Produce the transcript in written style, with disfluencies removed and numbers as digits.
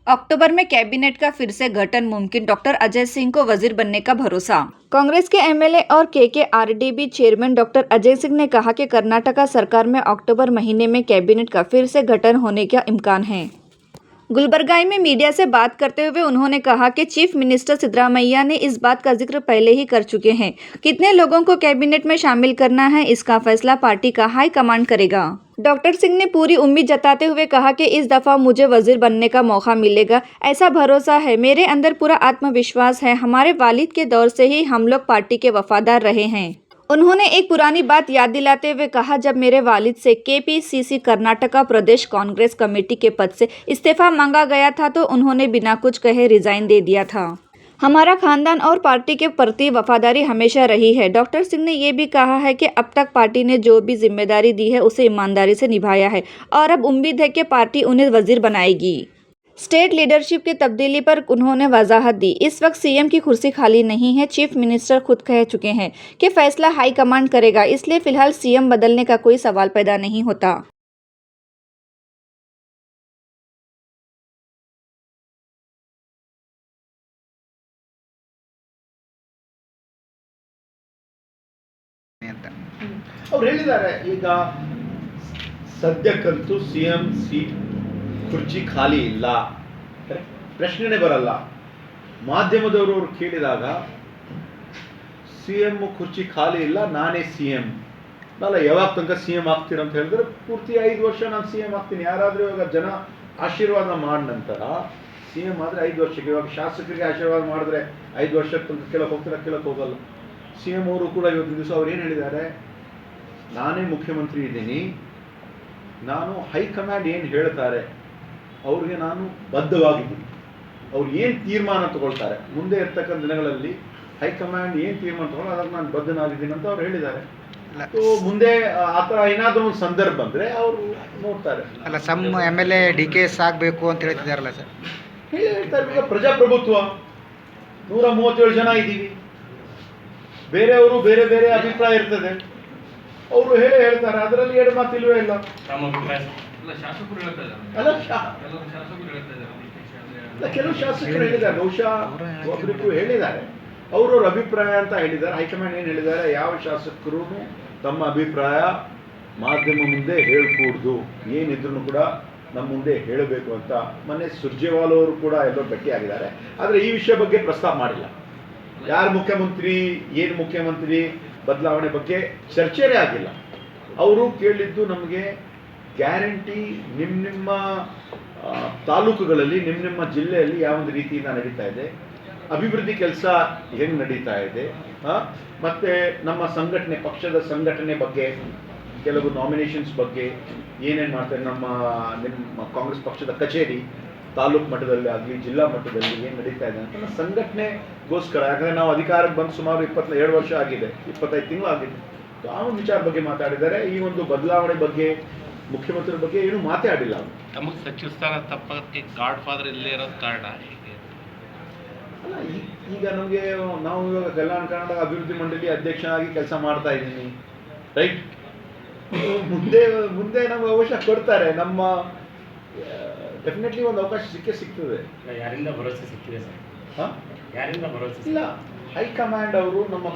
अक्टूबर में कैबिनेट का फिर से गठन मुमकिन, डॉक्टर अजय सिंह को वजीर बनने का भरोसा। कांग्रेस के एमएलए और केकेआरडीबी चेयरमैन डॉक्टर अजय सिंह ने कहा कि कर्नाटका सरकार में अक्टूबर महीने में कैबिनेट का फिर से गठन होने का इम्कान है। गुलबर्गा में मीडिया से बात करते हुए उन्होंने कहा कि चीफ मिनिस्टर सिद्धरामैया ने इस बात का जिक्र पहले ही कर चुके हैं। कितने लोगों को कैबिनेट में शामिल करना है, इसका फैसला पार्टी का हाई कमांड करेगा। डॉक्टर सिंह ने पूरी उम्मीद जताते हुए कहा कि इस दफा मुझे वजीर बनने का मौका मिलेगा, ऐसा भरोसा है। मेरे अंदर पूरा आत्मविश्वास है। हमारे वालिद के दौर से ही हम लोग पार्टी के वफादार रहे हैं। उन्होंने एक पुरानी बात याद दिलाते हुए कहा, जब मेरे वालिद से केपीसीसी कर्नाटका प्रदेश कांग्रेस कमेटी के पद से इस्तीफा मांगा गया था तो उन्होंने बिना कुछ कहे रिजाइन दे दिया था। हमारा खानदान और पार्टी के प्रति वफादारी हमेशा रही है। डॉक्टर सिंह ने ये भी कहा है कि अब तक पार्टी ने जो भी जिम्मेदारी दी है उसे ईमानदारी से निभाया है और अब उम्मीद है कि पार्टी उन्हें वजीर बनाएगी। स्टेट लीडरशिप की तब्दीली पर उन्होंने वजाहत दी। इस वक्त सीएम की कुर्सी खाली नहीं है। चीफ मिनिस्टर खुद कह चुके हैं कि फैसला हाईकमांड करेगा, इसलिए फिलहाल सीएम बदलने का कोई सवाल पैदा नहीं होता। ಅವ್ರು ಹೇಳಿದ್ದಾರೆ ಈಗ ಸದ್ಯಕ್ಕಂತೂ ಸಿಎಂ ಸೀಟ್ ಕುರ್ಚಿ ಖಾಲಿ ಇಲ್ಲ, ಪ್ರಶ್ನೆನೇ ಬರಲ್ಲ. ಮಾಧ್ಯಮದವರು ಅವ್ರು ಕೇಳಿದಾಗ ಸಿಎಂ ಕುರ್ಚಿ ಖಾಲಿ ಇಲ್ಲ, ನಾನೇ ಸಿಎಂ ಅಲ್ಲ, ಯಾವಾಗ ತನಕ ಸಿಎಂ ಆಗ್ತೀರ ಅಂತ ಹೇಳಿದ್ರೆ ಪೂರ್ತಿ 5 ವರ್ಷ ನಾನು ಸಿಎಂ ಆಗ್ತೀನಿ. ಯಾರಾದರೂ ಇವಾಗ ಜನ ಆಶೀರ್ವಾದ ಮಾಡಿದ ನಂತರ ಸಿಎಂ ಆದರೆ 5 ವರ್ಷಕ್ಕೆ, ಇವಾಗ ಶಾಸಕರಿಗೆ ಆಶೀರ್ವಾದ ಮಾಡಿದ್ರೆ 5 ವರ್ಷಕ್ಕೆ ತನಕ ಕೇಳಕ್ಕೆ ಹೋಗ್ತಾರೆ, ಕೇಳಕ್ಕೆ ಹೋಗಲ್ಲ. ಸಿಎಂ ಅವರು ಕೂಡ ಇವತ್ತಿನ ದಿವಸ ಅವ್ರು ಏನು ಹೇಳಿದ್ದಾರೆ, ನಾನೇ ಮುಖ್ಯಮಂತ್ರಿ ಇದ್ದೀನಿ, ನಾನು ಹೈಕಮಾಂಡ್ ಏನು ಹೇಳ್ತಾರೆ ಅವ್ರಿಗೆ ನಾನು ಬದ್ಧವಾಗಿದ್ದೀನಿ. ಅವ್ರು ಏನು ತೀರ್ಮಾನ ತಗೊಳ್ತಾರೆ ಮುಂದೆ ಇರ್ತಕ್ಕಂಥ ದಿನಗಳಲ್ಲಿ ಹೈಕಮಾಂಡ್ ಏನು ತೀರ್ಮಾನ ತಗೊಳ್ಳೋ ಅದಕ್ಕೆ ನಾನು ಬದ್ಧನಾಗಿದ್ದೀನಿ ಅಂತ ಅವ್ರು ಹೇಳಿದ್ದಾರೆ. ಮುಂದೆ ಆ ಥರ ಏನಾದರೂ ಒಂದು ಸಂದರ್ಭ ಬಂದರೆ ಅವರು ನೋಡ್ತಾರೆ. ಅಲ್ಲ, ಸಮ್ MLA DKS ಆಗಬೇಕು ಅಂತ ಹೇಳ್ತಿದಾರಲ್ಲ ಸರ್. ಹೇಳ್ತಾರೆ. ಈಗ ಪ್ರಜಾಪ್ರಭುತ್ವ 137 ಜನ ಇದ್ದೀವಿ, ಬೇರೆಯವರು ಬೇರೆ ಬೇರೆ ಅಭಿಪ್ರಾಯ ಇರ್ತದೆ, ಅವರು ಹೇಳ್ತಾರೆ, ಅದರಲ್ಲಿ ಎರಡು ಮಾತಿಲ್ವೇ ಇಲ್ಲ. ಕೆಲವು ಶಾಸಕರು ಹೇಳಿದ್ದಾರೆ, ಬಹುಶಃ ಒಬ್ಬರಿಗೂ ಹೇಳಿದ್ದಾರೆ, ಅವ್ರವ್ರ ಅಭಿಪ್ರಾಯ ಅಂತ ಹೇಳಿದ್ದಾರೆ. ಹೈಕಮಾಂಡ್ ಏನು ಹೇಳಿದ್ದಾರೆ, ಯಾವ ಶಾಸಕರು ತಮ್ಮ ಅಭಿಪ್ರಾಯ ಮಾಧ್ಯಮ ಮುಂದೆ ಹೇಳ್ಕೂಡ್ದು, ಏನಿದ್ರು ಕೂಡ ನಮ್ಮ ಮುಂದೆ ಹೇಳಬೇಕು ಅಂತ ಮೊನ್ನೆ ಸುರ್ಜೇವಾಲ ಅವರು ಕೂಡ ಎಲ್ಲೋ ಭೇಟಿಯಾಗಿದ್ದಾರೆ. ಆದರೆ ಈ ವಿಷಯ ಬಗ್ಗೆ ಪ್ರಸ್ತಾಪ ಮಾಡಿಲ್ಲ. ಯಾರು ಮುಖ್ಯಮಂತ್ರಿ, ಏನು ಮುಖ್ಯಮಂತ್ರಿ ಬದಲಾವಣೆ ಬಗ್ಗೆ ಚರ್ಚೆನೇ ಆಗಿಲ್ಲ. ಅವರು ಕೇಳಿದ್ದು ನಮಗೆ ಗ್ಯಾರಂಟಿ ನಿಮ್ಮ ತಾಲೂಕುಗಳಲ್ಲಿ ನಿಮ್ಮ ಜಿಲ್ಲೆಯಲ್ಲಿ ಯಾವ ಒಂದು ರೀತಿಯಿಂದ ನಡೀತಾ ಇದೆ, ಅಭಿವೃದ್ಧಿ ಕೆಲಸ ಹೆಂಗೆ ನಡೀತಾ ಇದೆ, ಮತ್ತು ನಮ್ಮ ಸಂಘಟನೆ, ಪಕ್ಷದ ಸಂಘಟನೆ ಬಗ್ಗೆ, ಕೆಲವು ನಾಮಿನೇಷನ್ಸ್ ಬಗ್ಗೆ ಏನೇನು ಮಾಡ್ತಾರೆ, ನಿಮ್ಮ ಕಾಂಗ್ರೆಸ್ ಪಕ್ಷದ ಕಚೇರಿ ತಾಲೂಕು ಮಟ್ಟದಲ್ಲಿ ಆಗಲಿ ಜಿಲ್ಲಾ ಮಟ್ಟದಲ್ಲಿ ಏನು ನಡೀತಾ ಇದೆ ಅಂತ ಸಂಘಟನೆಗೋಸ್ಕರ. ಯಾಕಂದರೆ ನಾವು ಅಧಿಕಾರಕ್ಕೆ ಬಂದು ಸುಮಾರು 27 ವರ್ಷ ಆಗಿದೆ, 25 ತಿಂಗಳು ಆಗಿದೆ. ಆ ಒಂದು ವಿಚಾರ ಬಗ್ಗೆ ಮಾತಾಡಿದ್ದಾರೆ. ಈ ಒಂದು ಬದಲಾವಣೆ ಬಗ್ಗೆ ಮುಖ್ಯಮಂತ್ರಿ ಬಗ್ಗೆ ಏನು ಮಾತಾಡಿಲ್ಲ. ತಮಗೆ ಸಚಿವ ಸ್ಥಾನ ತಪ್ಪಕ್ಕೆ ಗಾಡ್ ಫಾದರ್ ಇಲ್ಲೇ ಇರೋದು ಕಾರಣ ಅಲ್ಲ, ಈಗ ನಮಗೆ ನಾವು ಇವಾಗ ಕಲ್ಯಾಣ ಕರ್ನಾಟಕ ಅಭಿವೃದ್ಧಿ ಮಂಡಳಿ ಅಧ್ಯಕ್ಷನಾಗಿ ಕೆಲಸ ಮಾಡ್ತಾ ಇದ್ದೀನಿ, ರೈಟ್. ಮುಂದೆ ನಮ್ಗೆ ಅವಕಾಶ ಕೊಡ್ತಾರೆ, ನಮ್ಮ ಡೆಫಿನೆಟ್ಲಿ ಒಂದು ಅವಕಾಶ ಸಿಗ್ತದೆ. ಯಾರಿಂದ ಭರವಸೆ ಸಿಕ್ಕಿದೆ ಸರ್? ಹಾಂ, ಯಾರಿಂದ ಭರವಸೆ ಇಲ್ಲ, ಹೈಕಮಾಂಡ್ ಅವರು ನಮ್ಮ